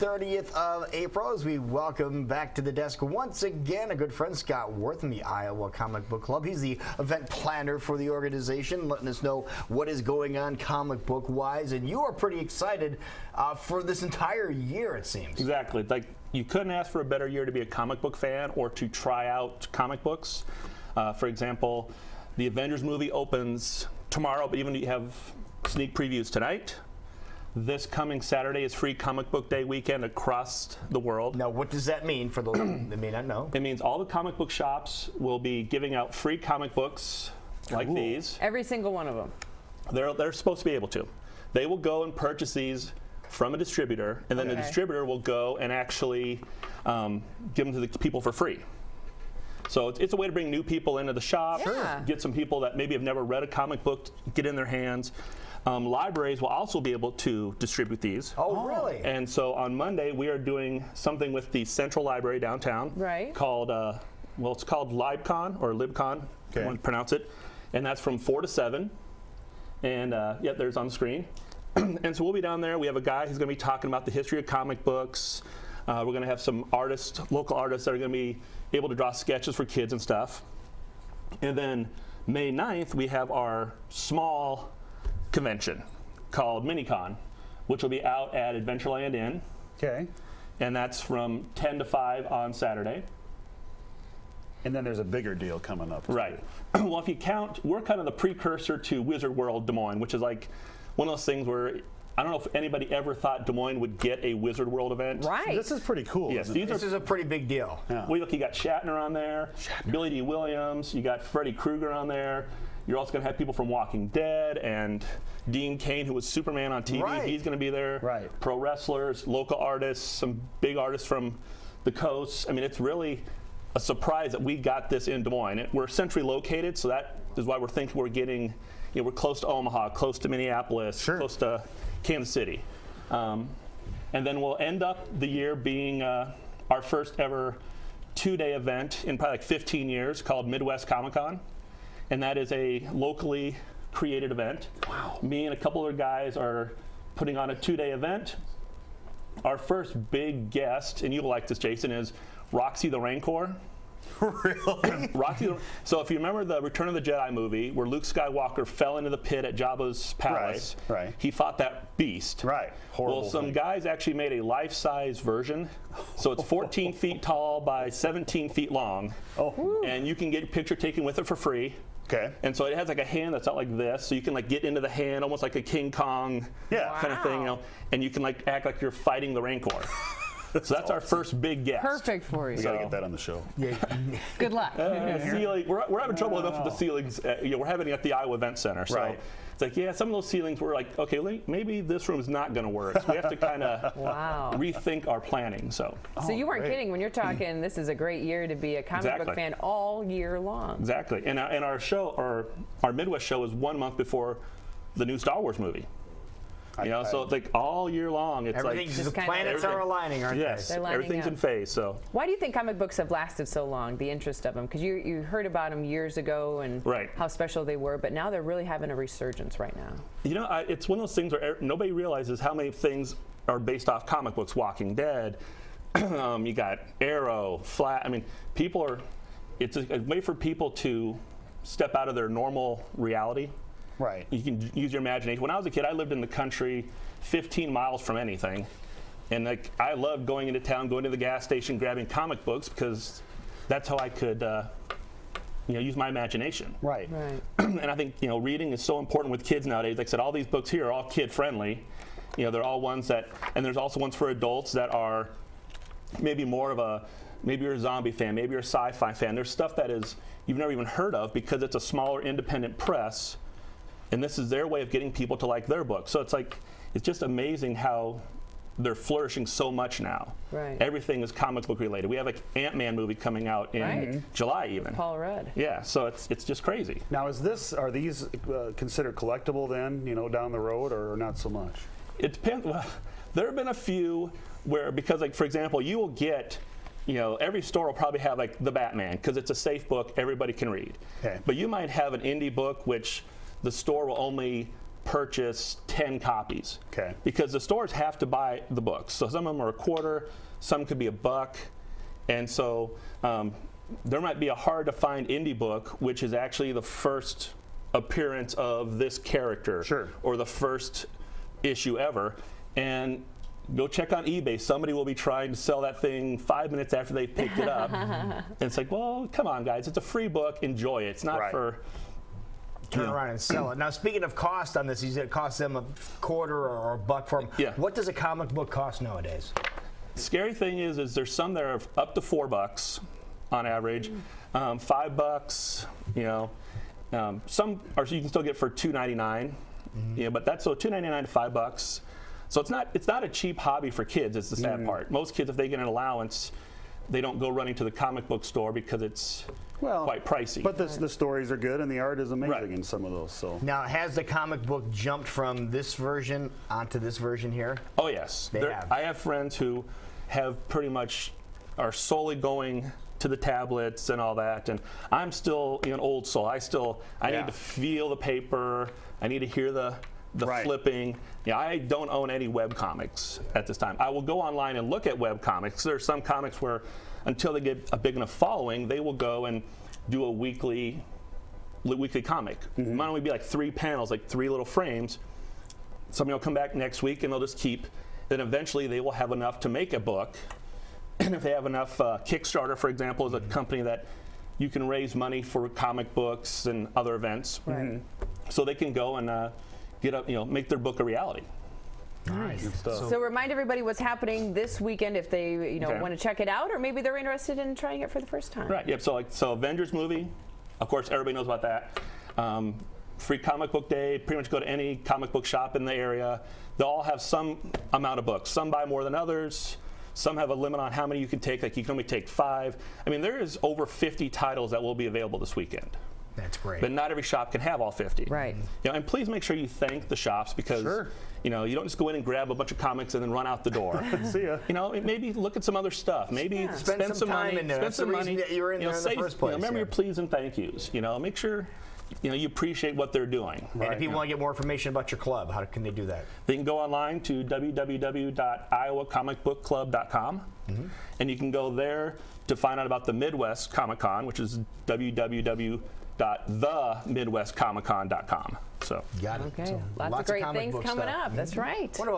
30th of April as we welcome back to the desk once again a good friend, Scott Worth from the Iowa Comic Book Club. He's the event planner for the organization, letting us know what is going on comic book wise, and you are pretty excited for this entire year, it seems. Exactly. Like, you couldn't ask for a better year to be a comic book fan or to try out comic books. For example, the Avengers movie opens tomorrow, but even you have sneak previews tonight. This coming Saturday is Free Comic Book Day weekend across the world. Now, what does that mean for those that may not know? It means all the comic book shops will be giving out free comic books like these. Every single one of them. They're supposed to be able to. They will go and purchase these from a distributor, and then the distributor will go and actually give them to the people for free. So it's a way to bring new people into the shop, get some people that maybe have never read a comic book, get in their hands. Libraries will also be able to distribute these. Oh, really? And so on Monday, we are doing something with the Central Library downtown. Right. Called, well, it's called LibCon, or LibCon, if you want to pronounce it. And that's from 4 to 7. And, yeah, there's on the screen. And so we'll be down there. We have a guy who's going to be talking about the history of comic books. We're going to have some artists, local artists, that are going to be able to draw sketches for kids and stuff. And then May 9th, we have our small convention called MiniCon, which will be out at Adventureland Inn. Okay. And that's from 10 to 5 on Saturday. And then there's a bigger deal coming up. Right. Well, if you count, we're kind of the precursor to Wizard World Des Moines, which is like one of those things where I don't know if anybody ever thought Des Moines would get a Wizard World event. Right. This is pretty cool. Yes, This is a pretty big deal. Yeah. Well, look, you got Shatner on there, Billy D. Williams, you got Freddy Krueger on there. You're also going to have people from Walking Dead and Dean Cain, who was Superman on TV. Right. He's going to be there. Right. Pro wrestlers, local artists, some big artists from the coast. I mean, it's really a surprise that we got this in Des Moines. We're centrally located, so that is why we're thinking we're getting, we're close to Omaha, close to Minneapolis, close to Kansas City. And then we'll end up the year being our first ever 2-day event in probably like 15 years called Midwest Comic Con. And that is a locally created event. Wow. Me and a couple other guys are putting on a 2-day event. Our first big guest, and you'll like this, Jason, is Roxy the Rancor. Really? Roxy. So if you remember the Return of the Jedi movie, where Luke Skywalker fell into the pit at Jabba's palace, Right. he fought that beast. Right. Horrible. Well, some thing. guys actually made a life-size version. So it's 14 feet tall by 17 feet long. Oh. And you can get a picture taken with it for free. Okay. And so it has like a hand that's out like this, so you can like get into the hand, almost like a King Kong kind of thing, and you can like act like you're fighting the Rancor. So that's our first big guest. Perfect for you. We gotta get that on the show. Good luck. Ceiling, we're having trouble enough with the ceilings. We're having it at the Iowa Event Center. So Right. it's like, some of those ceilings were like, okay, maybe this room is not going to work. So we have to kind of rethink our planning. So you weren't kidding when you're talking, this is a great year to be a comic book fan all year long. Exactly. And our show, our Midwest show is 1 month before the new Star Wars movie. So it's like all year long. It's The planets are aligning, aren't yes, They're lining everything's up. in phase. So Why do you think comic books have lasted so long, the interest of them? Because you heard about them years ago and how special they were, but now they're really having a resurgence right now. It's one of those things where nobody realizes how many things are based off comic books. Walking Dead, you got Arrow, Flash. I mean, it's a way for people to step out of their normal reality. Right. You can use your imagination. When I was a kid, I lived in the country 15 miles from anything. And I loved going into town, going to the gas station, grabbing comic books because that's how I could use my imagination. Right. And I think reading is so important with kids nowadays. Like I said, all these books here are all kid friendly. They're all ones and there's also ones for adults that are maybe more of maybe you're a zombie fan, maybe you're a sci-fi fan. There's stuff that you've never even heard of because it's a smaller independent press. And this is their way of getting people to like their book. So it's just amazing how they're flourishing so much now. Right. Everything is comic book related. We have an Ant-Man movie coming out in July even. Paul Rudd. Yeah, so it's just crazy. Now, are these considered collectible then, down the road, or not so much? It depends. Well, there have been a few where, because for example, you will get, every store will probably have like the Batman because it's a safe book everybody can read. Okay. But you might have an indie book which the store will only purchase 10 copies. Okay. Because the stores have to buy the books. So some of them are a quarter, some could be $1. And so there might be a hard to find indie book, which is actually the first appearance of this character. Sure. Or the first issue ever. And go check on eBay. Somebody will be trying to sell that thing 5 minutes after they picked it up. And it's like, well, come on, guys. It's a free book. Enjoy it. It's not Right. for... Turn around and sell it. Now, speaking of cost on this, you said it costs them a quarter or $1 for them. Yeah. What does a comic book cost nowadays? Scary thing is there's some that are up to $4 on average, $5. You know, some are you can still get for $2.99. Yeah, but that's so $2.99 to $5. So it's not a cheap hobby for kids. It's the sad part. Most kids, if they get an allowance, they don't go running to the comic book store because it's quite pricey. But the stories are good and the art is amazing Right. in some of those. So Now, has the comic book jumped from this version onto this version here? Oh yes, They have. I have friends who have pretty much are solely going to the tablets and all that, and I'm still an old soul. I Yeah. need to feel the paper. I need to hear the Right. flipping. Yeah, I don't own any web comics at this time. I will go online and look at web comics. There are some comics where, until they get a big enough following, they will go and do a weekly comic. It might only be like 3 panels, like 3 little frames. Somebody will come back next week and they'll just keep. Then eventually they will have enough to make a book. And if they have enough, Kickstarter, for example, is a company that you can raise money for comic books and other events. Right. So they can go and make their book a reality. Nice. good stuff. So remind everybody what's happening this weekend if they Okay. want to check it out, or maybe they're interested in trying it for the first time. Right. Yep. So Avengers movie, of course, everybody knows about that. Free comic book day. Pretty much go to any comic book shop in the area. They'll all have some amount of books. Some buy more than others. Some have a limit on how many you can take. Like you can only take 5. I mean, there is over 50 titles that will be available this weekend. That's great. But not every shop can have all 50. Right. And please make sure you thank the shops because Sure. you don't just go in and grab a bunch of comics and then run out the door. See ya. Maybe look at some other stuff. Maybe Spend some time money. in there. Spend That's some the reason money. that you're in there in the first place, Remember yeah. your please and thank yous. Make sure you appreciate what they're doing. And if people want to get more information about your club, how can they do that? They can go online to www.iowacomicbookclub.com, and you can go there to find out about the Midwest Comic Con, which is www.themidwestcomiccon.com. So. Got it. Okay. So, Lots of great comic things book coming stuff. up. That's right. What about